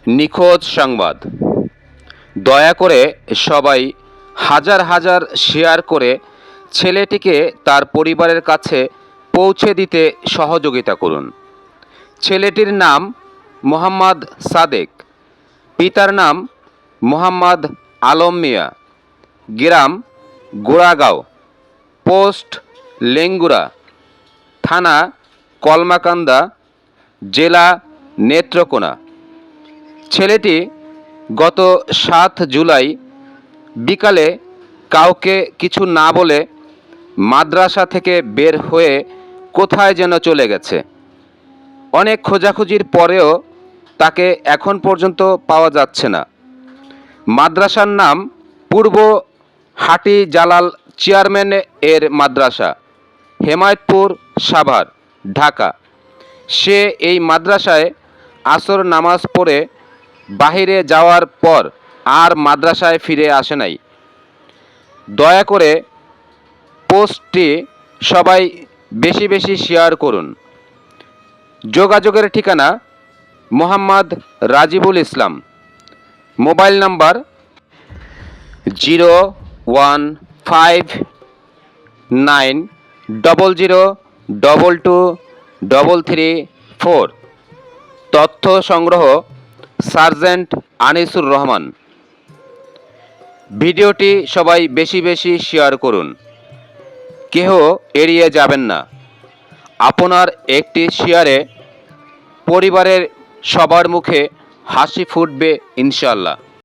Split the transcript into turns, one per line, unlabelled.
নিখোঁজ সংবাদ। দয়া করে সবাই হাজার হাজার শেয়ার করে ছেলেটিকে তার পরিবারের কাছে পৌঁছে দিতে সহযোগিতা করুন। ছেলেটির নাম মোহাম্মদ সাদেক, পিতার নাম মোহাম্মদ আলম মিয়া, গ্রাম গোড়াগাঁও, পোস্ট লেঙ্গুরা, থানা কলমাকান্দা, জেলা নেত্রকোনা। ছেলেটি গত 7 জুলাই বিকালে কাউকে কিছু না বলে মাদ্রাসা থেকে বের হয়ে কোথায় যেন চলে গেছে। অনেক খোঁজাখুঁজির পরেও তাকে এখন পর্যন্ত পাওয়া যাচ্ছে না। মাদ্রাসার নাম পূর্ব হাটি জালাল চেয়ারম্যান এর মাদ্রাসা, হেমায়তপুর, সাভার, ঢাকা। সে এই মাদ্রাসায় আসর নামাজ পড়ে বাহিরে যাওয়ার পর আর মাদ্রাসায় ফিরে আসে নাই। দয়া করে পোস্টটি সবাই বেশি বেশি শেয়ার করুন। যোগাযোগের ঠিকানা মোহাম্মদ রাজিবুল ইসলাম, মোবাইল নাম্বার 01590022334। তথ্য সংগ্রহ সার্জেন্ট আনিসুর রহমান। ভিডিওটি সবাই বেশি বেশি শেয়ার করুন, কেহ এড়িয়ে যাবেন না। আপনার একটি শেয়ারে পরিবারের সবার মুখে হাসি ফুটবে ইনশাআল্লাহ।